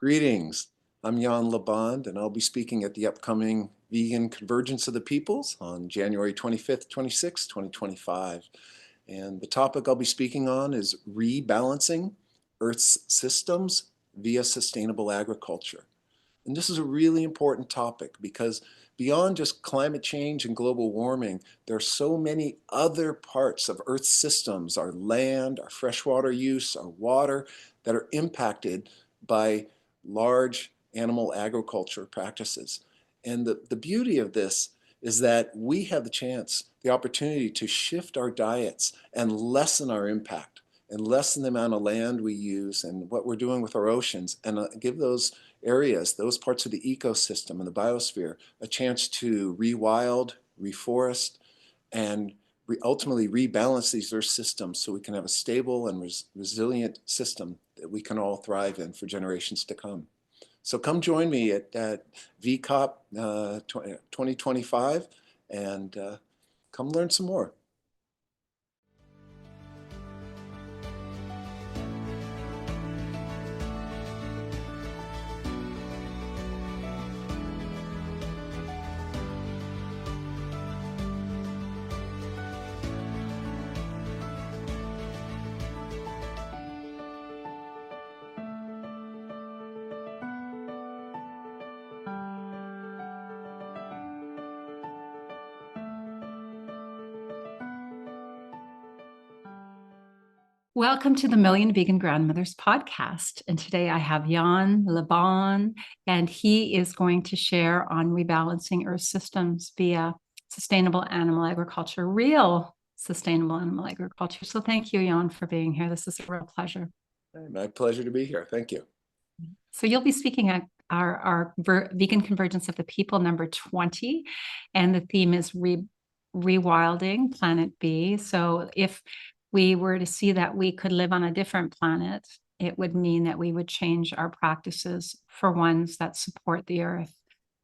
Greetings. I'm Jan Liband, and I'll be speaking at the upcoming Vegan Convergence of the Peoples on January 25th, 26th, 2025. And the topic I'll be speaking on is rebalancing Earth's systems via sustainable agriculture. And this is a really important topic because beyond just climate change and global warming, there are so many other parts of Earth's systems, our land, our freshwater use, our water, that are impacted by large animal agriculture practices. And the beauty of this is that we have the chance, the opportunity to shift our diets and lessen our impact and lessen the amount of land we use and what we're doing with our oceans, and give those areas, those parts of the ecosystem and the biosphere, a chance to rewild, reforest, and ultimately rebalance these Earth systems so we can have a stable and resilient system that we can all thrive in for generations to come. So come join me at VCOP 2025 and come learn some more. Welcome to the Million Vegan Grandmothers podcast. And today I have Jan Liband, and he is going to share on rebalancing Earth systems via sustainable animal agriculture, real sustainable animal agriculture. So thank you, Jan, for being here. This is a real pleasure. My pleasure to be here. Thank you. So you'll be speaking at our Vegan Convergence of the People number 20, and the theme is rewilding Planet B. So if we were to see that we could live on a different planet, it would mean that we would change our practices for ones that support the earth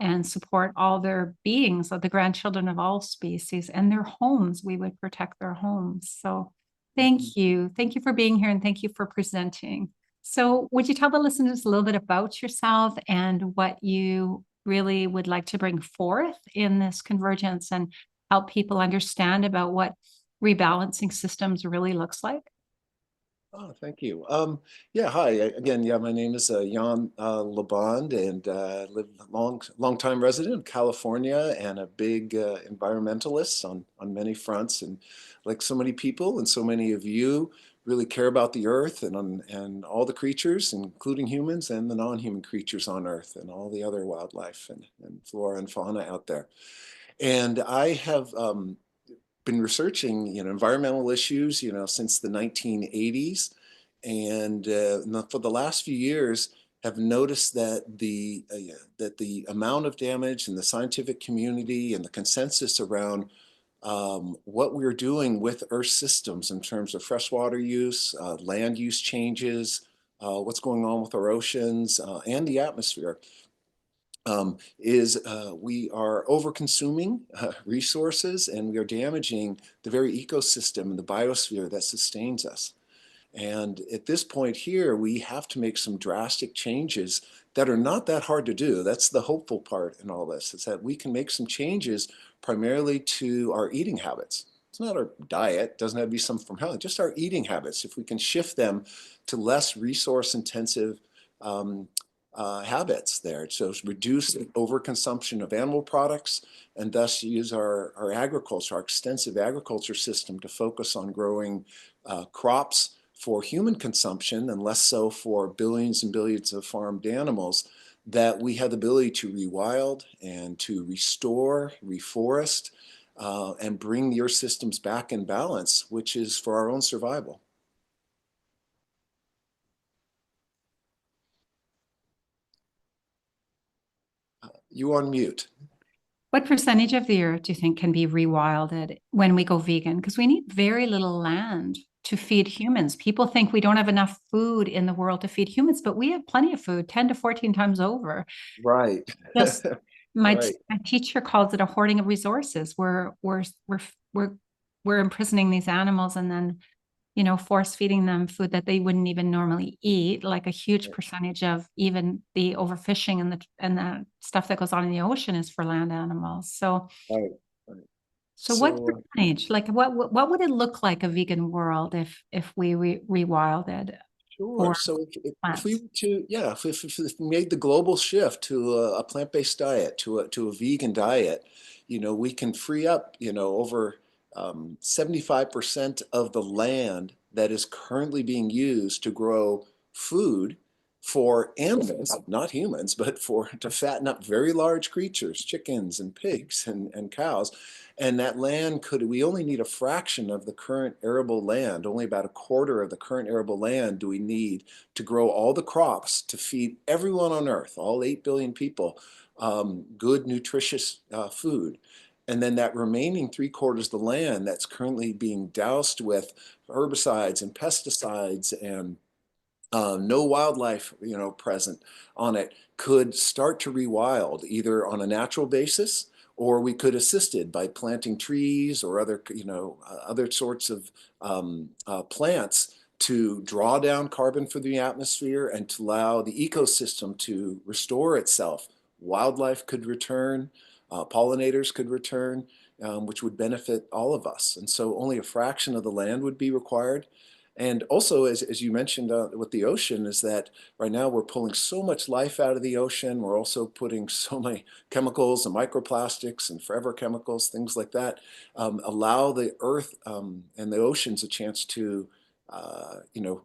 and support all their beings, the grandchildren of all species, and their homes. We would protect their homes. So thank you. Thank you for being here, and thank you for presenting. So would you tell the listeners a little bit about yourself and what you really would like to bring forth in this convergence and help people understand about what rebalancing systems really looks like? Oh, thank you. Yeah, hi again. Yeah, my name is Jan Liband, and live long time resident of California and a big environmentalist on many fronts. And like so many people and so many of you, really care about the earth and all the creatures, including humans and the non-human creatures on Earth and all the other wildlife and flora and fauna out there. And I have been researching, environmental issues, since the 1980s, and for the last few years, have noticed that the amount of damage in the scientific community and the consensus around what we're doing with Earth systems in terms of freshwater use, land use changes, what's going on with our oceans and the atmosphere, is we are over-consuming resources, and we are damaging the very ecosystem and the biosphere that sustains us. And at this point here, we have to make some drastic changes that are not that hard to do. That's the hopeful part in all this, is that we can make some changes primarily to our eating habits. It's not our diet, it doesn't have to be something from health, just our eating habits. If we can shift them to less resource intensive habits there. So reduce overconsumption of animal products, and thus use our agriculture, our extensive agriculture system, to focus on growing crops for human consumption and less so for billions and billions of farmed animals, that we have the ability to rewild and to restore, reforest, and bring the Earth systems back in balance, which is for our own survival. You on mute. What percentage of the earth do you think can be rewilded when we go vegan? Because we need very little land to feed humans. People think we don't have enough food in the world to feed humans, but we have plenty of food, 10 to 14 times over. Right. Just my Right. teacher calls it a hoarding of resources. We're imprisoning these animals, and then force feeding them food that they wouldn't even normally eat, like a huge percentage of even the overfishing and the stuff that goes on in the ocean is for land animals. So, Right, right. so what So percentage, like what would it look like a vegan world if we rewilded sure. for So if we plants? were to, yeah, if we made the global shift to a plant-based diet, to a vegan diet, we can free up, over 75% of the land that is currently being used to grow food for animals, not humans, but to fatten up very large creatures, chickens and pigs and cows. And that land we only need a fraction of the current arable land, only about a quarter of the current arable land do we need to grow all the crops to feed everyone on earth, all 8 billion people, good, nutritious food. And then that remaining three-quarters of the land that's currently being doused with herbicides and pesticides and no wildlife, present on it, could start to rewild either on a natural basis, or we could assist it by planting trees or other, other sorts of plants to draw down carbon from the atmosphere and to allow the ecosystem to restore itself. Wildlife could return, pollinators could return, which would benefit all of us. And so only a fraction of the land would be required. And also, as you mentioned with the ocean, is that right now we're pulling so much life out of the ocean. We're also putting so many chemicals and microplastics and forever chemicals, things like that, allow the earth and the oceans a chance to,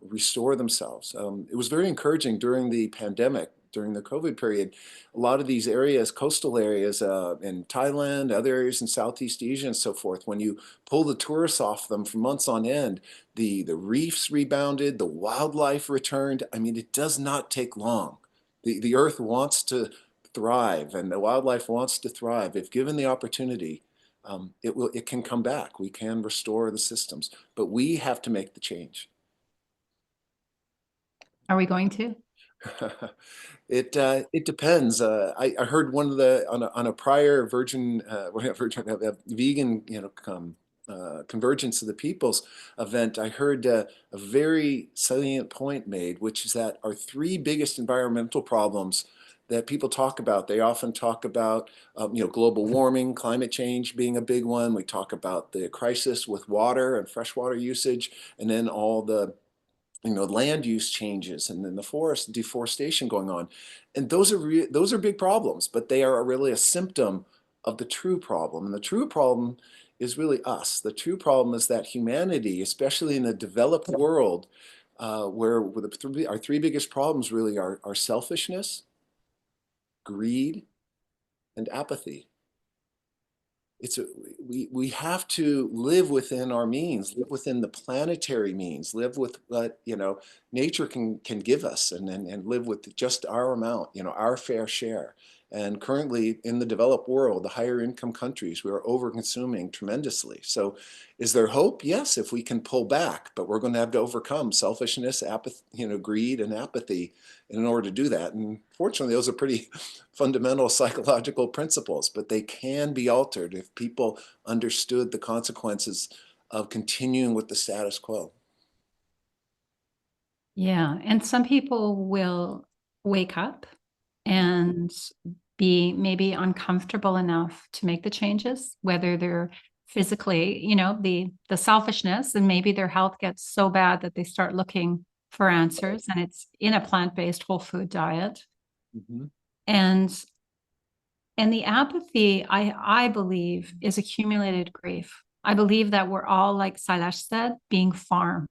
restore themselves. It was very encouraging during the pandemic, during the COVID period. A lot of these areas, coastal areas in Thailand, other areas in Southeast Asia and so forth, when you pull the tourists off them for months on end, the reefs rebounded, the wildlife returned. I mean, it does not take long. The earth wants to thrive and the wildlife wants to thrive. If given the opportunity, it can come back. We can restore the systems, but we have to make the change. Are we going to? It depends. I heard one of the on a prior vegan convergence of the peoples event. I heard a very salient point made, which is that our three biggest environmental problems that people talk about. They often talk about global warming, climate change being a big one. We talk about the crisis with water and freshwater usage, and then all the land use changes and then the forest deforestation going on. And those are big problems, but they are really a symptom of the true problem. And the true problem is really us. The true problem is that humanity, especially in the developed world, where our three biggest problems really are selfishness, greed, and apathy. We have to live within our means, live within the planetary means, live with what nature can give us, and live with just our amount, our fair share. And currently in the developed world, the higher income countries, we are over consuming tremendously. So is there hope? Yes, if we can pull back, but we're going to have to overcome selfishness, apathy, greed and apathy in order to do that. And fortunately, those are pretty fundamental psychological principles, but they can be altered if people understood the consequences of continuing with the status quo. Yeah. And some people will wake up and be maybe uncomfortable enough to make the changes, whether they're physically, the selfishness, and maybe their health gets so bad that they start looking for answers, and it's in a plant-based whole food diet. Mhm. And the apathy, I believe, is accumulated grief. I believe that we're all, like Sailesh said, being farmed,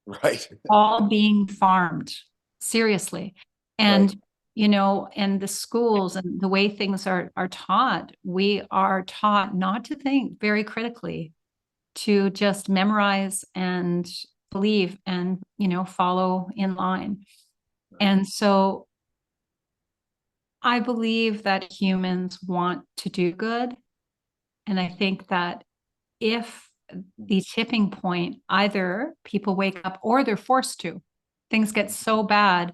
Right, all being farmed, seriously. right, And, and the schools and the way things are taught, we are taught not to think very critically, to just memorize and believe and, follow in line. right. And so I believe that humans want to do good. And I think that if the tipping point, either people wake up or they're forced to, things get so bad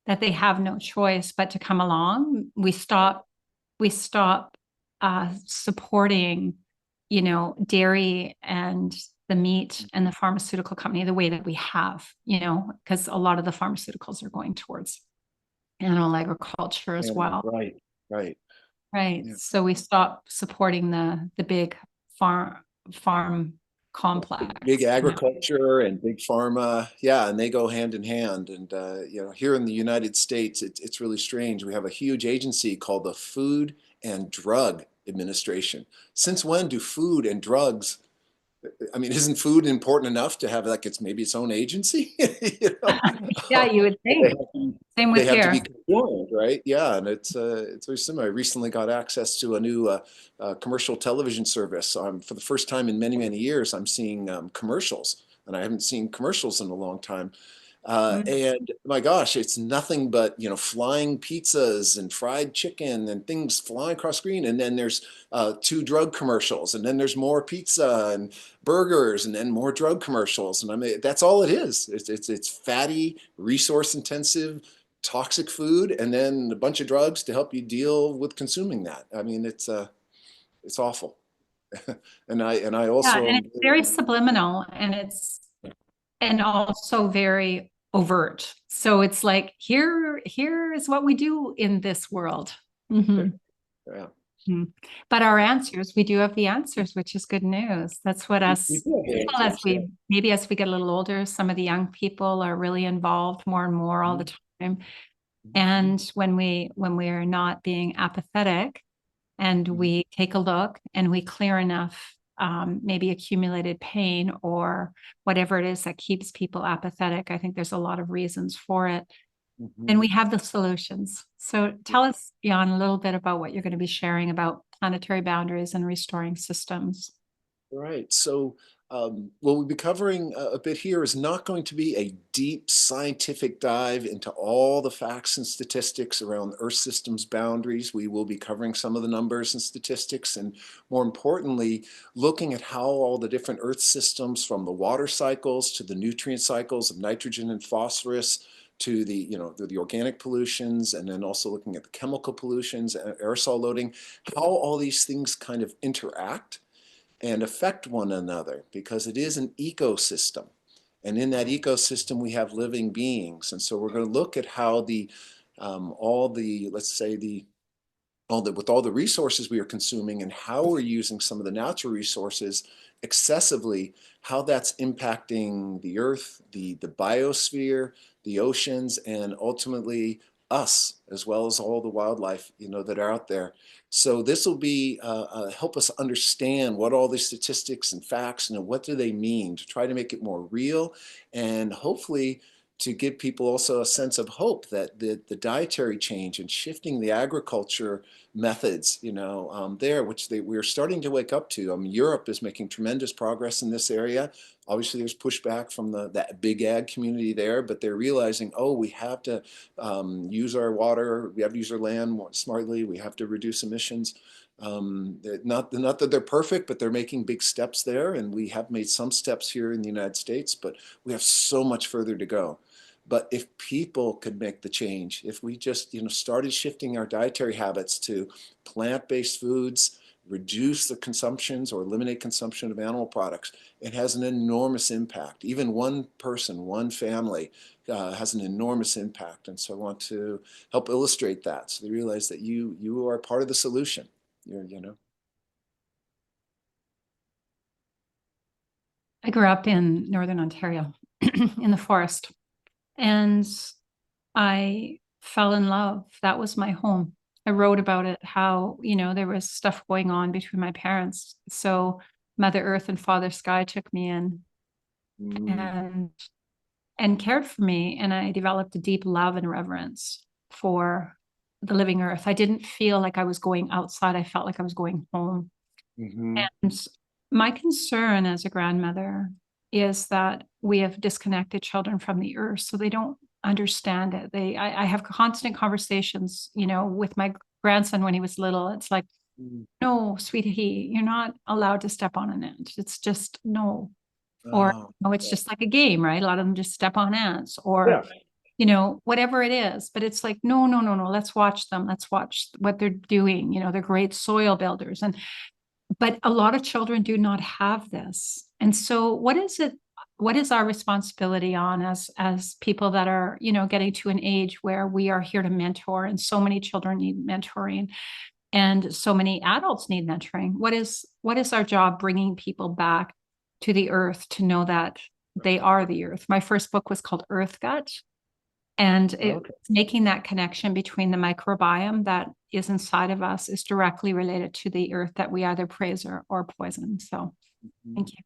that they have no choice but to come along, we stop supporting, dairy and the meat and the pharmaceutical company the way that we have, because a lot of the pharmaceuticals are going towards animal agriculture as And well. right. Right. Yeah. So we stopped supporting the big farm complex. Big agriculture and big pharma, yeah, and they go hand in hand. And here in the United States, it's really strange. We have a huge agency called the Food and Drug Administration. Since when do food and drugs? I mean, isn't food important enough to have like maybe its own agency? Yeah, you would They think. have to, Same they with have to be here. conformed, right? Yeah, and it's very similar. I recently got access to a new commercial television service. For the first time in many years, I'm seeing commercials, and I haven't seen commercials in a long time. Mm. And my gosh, it's nothing but flying pizzas and fried chicken and things flying across screen. And then there's two drug commercials, and then there's more pizza and burgers, and then more drug commercials. And I mean, that's all it is. It's fatty, resource intensive, toxic food, and then a bunch of drugs to help you deal with consuming that. I mean, it's awful. And I Yeah, also and am. it's very subliminal, and also very overt. So it's like here is what we do in this world. Mhm. Yeah. Mhm. But our answers, we do have the answers, which is good news. That's what We us do have the people, as answers, yeah. as we get a little older, some of the young people are really involved more and more all the time. And when we are not being apathetic, and we take a look and we clear enough maybe accumulated pain or whatever it is that keeps people apathetic, I think there's a lot of reasons for it. And Mhm. we have the solutions. So tell us, Jan, a little bit about what you're going to be sharing about planetary boundaries and restoring systems. Right. So, what we'll be covering a bit here is not going to be a deep scientific dive into all the facts and statistics around Earth system's boundaries. We will be covering some of the numbers and statistics, and more importantly, looking at how all the different Earth systems, from the water cycles to the nutrient cycles of nitrogen and phosphorus, to the organic pollutions, and then also looking at the chemical pollutions, aerosol loading, how all these things kind of interact and affect one another, because it is an ecosystem. And in that ecosystem, we have living beings. And so we're going to look at how all the, let's say, with all the resources we are consuming and how we're using some of the natural resources excessively, how that's impacting the earth, the biosphere, the oceans, and ultimately us, as well as all the wildlife that are out there. So this will be help us understand what all these statistics and facts, what do they mean, to try to make it more real, and hopefully to give people also a sense of hope that the dietary change and shifting the agriculture methods, which we're starting to wake up to. Europe is making tremendous progress in this area. Obviously, there's pushback from that big ag community there, but they're realizing, oh, we have to use our water, we have to use our land more smartly, we have to reduce emissions. Not that they're perfect, but they're making big steps there, and we have made some steps here in the United States, but we have so much further to go. But if people could make the change, if we just started shifting our dietary habits to plant-based foods, reduce the consumptions or eliminate consumption of animal products, it has an enormous impact. Even one person, one family has an enormous impact. And so I want to help illustrate that, so they realize that you are part of the solution. I grew up in Northern Ontario in the forest, and I fell in love. That was my home. I wrote about it, how, there was stuff going on between my parents. So Mother Earth and Father Sky took me in Mm, and cared for me. And I developed a deep love and reverence for the living earth. I didn't feel like I was going outside. I felt like I was going home. mhm, And my concern as a grandmother is that we have disconnected children from the earth, so they don't understand it. I have constant conversations, with my grandson when he was little. It's like, mm. no, sweetie, you're not allowed to step on an ant. It's just no. Or, Oh, it's just like a game, right? A lot of them just step on ants, or yeah. whatever it is. But it's like, no, let's watch them. Let's watch what they're doing. They're great soil builders. And but a lot of children do not have this. And so what is it? What is our responsibility on as people that are, getting to an age where we are here to mentor, and so many children need mentoring and so many adults need mentoring? What is our job bringing people back to the earth to know that they are the earth? My first book was called Earth Gut, and Okay. making that connection between the microbiome that is inside of us is directly related to the earth that we either praise or poison. So thank you.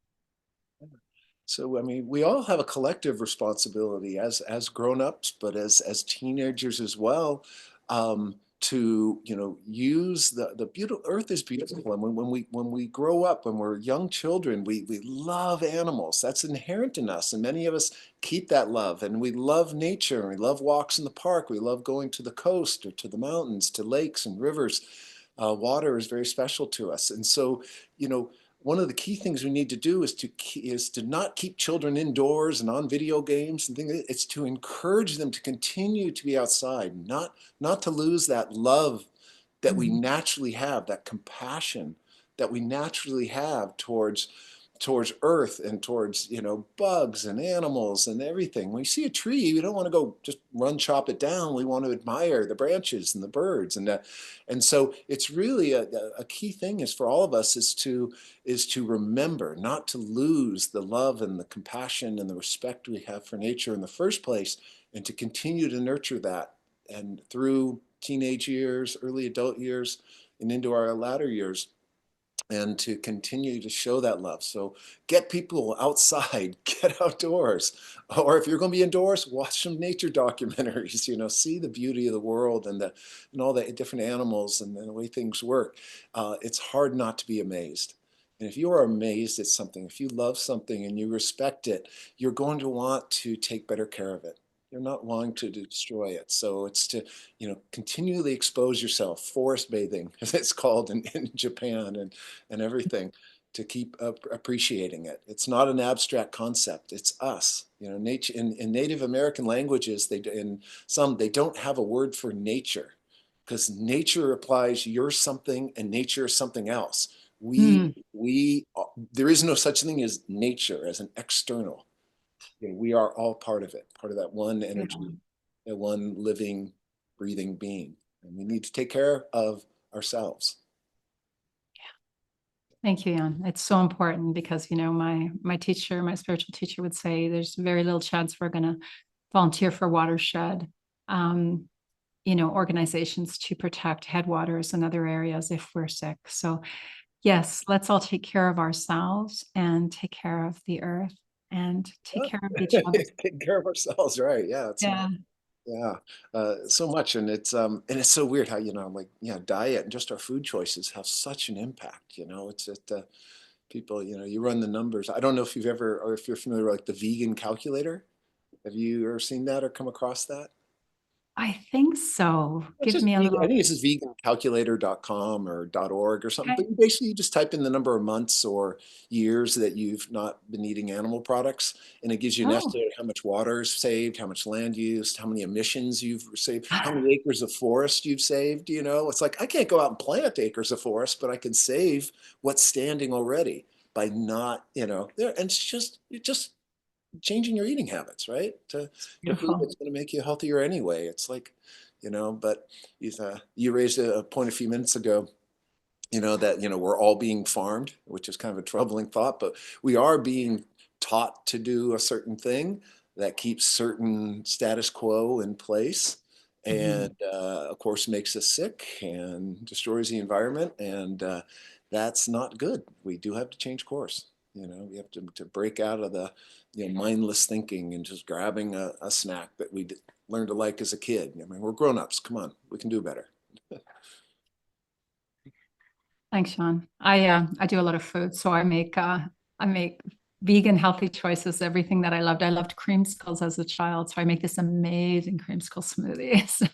So, I mean, we all have a collective responsibility as grown-ups, but as teenagers as well, to, use the beautiful earth is beautiful. And when we grow up, when we're young children, we love animals. That's inherent in us. And many of us keep that love. And we love nature. And we love walks in the park. We love going to the coast or to the mountains, to lakes and rivers. Water is very special to us. And so, one of the key things we need to do is to not keep children indoors and on video games and things. It's to encourage them to continue to be outside, not to lose that love that we Mhm. naturally have, that compassion that we naturally have towards earth and towards, bugs and animals and everything. When you see a tree, we don't want to go just run chop it down. We want to admire the branches and the birds. And so it's really a key thing is for all of us is to remember not to lose the love and the compassion and the respect we have for nature in the first place, and to continue to nurture that, and through teenage years, early adult years, and into our latter years, and to continue to show that love. So get people outside, get outdoors. Or if you're going to be indoors, watch some nature documentaries, see the beauty of the world and all the different animals and the way things work. It's hard not to be amazed. And if you are amazed at something, if you love something and you respect it, you're going to want to take better care of it. You're not wanting to destroy it. So it's to, continually expose yourself, forest bathing, as it's called in Japan, and everything, to keep appreciating it. It's not an abstract concept. It's us. Nature in Native American languages, they don't have a word for nature, because nature applies you're something and nature is something else. We Mm, we There is no such thing as nature as an external. We are all part of it, part of that one energy, yeah. that one living, breathing being, and we need to take care of ourselves. Thank you, Jan. It's so important because, my teacher, my spiritual teacher would say there's very little chance we're going to volunteer for watershed, um, organizations to protect headwaters and other areas if we're sick. So yes, let's all take care of ourselves and take care of the earth and take care of each other. Take care of ourselves, right? Yeah, Yeah. yeah, so much, and it's so weird how, like, diet and just our food choices have such an impact. It's that people, you run the numbers. I don't know if you've ever, or if you're familiar with like the vegan calculator. Have you ever seen that or come across that? I think so. It's Give just me a vegan. I little. think it's just vegancalculator.com or .org or something. Okay. But basically, you just type in the number of months or years that you've not been eating animal products, and it gives you an Oh. estimate of how much water is saved, how much land used, how many emissions you've saved, how many acres of forest you've saved. It's like I can't go out and plant acres of forest, but I can save what's standing already by not, there. And it's just changing your eating habits, right? To food Beautiful. that's going to make you healthier anyway. It's like, but you raised a point a few minutes ago, that, we're all being farmed, which is kind of a troubling thought, but we are being taught to do a certain thing that keeps certain status quo in place. Mhm. And of course, makes us sick and destroys the environment. And that's not good. We do have to change course. We have to break out of the mindless thinking and just grabbing a snack that we learned to like as a kid. I mean, we're grown-ups. Come on, we can do better. Thanks, Sean. I do a lot of food, so I make vegan healthy choices. Everything that I loved. I loved creamsicles as a child, so I make this amazing creamsicle smoothie. So,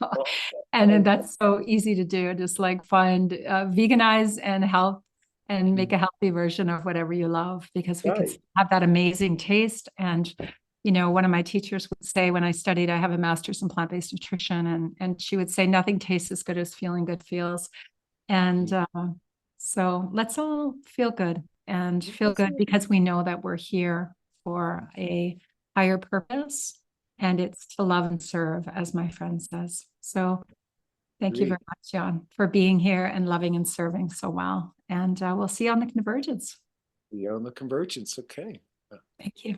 and then that's so easy to do. Just like find veganize and health and make a healthy version of whatever you love because we can Right. have that amazing taste. And one of my teachers would say when I studied, I have a master's in plant-based nutrition, and she would say nothing tastes as good as feeling good feels. And So let's all feel good and feel That's good it. because we know that we're here for a higher purpose, and it's to love and serve, as my friend says. So thank you very Great. much, Jan, for being here and loving and serving so well. And we'll see you on the convergence. We are on the convergence. Okay. Thank you.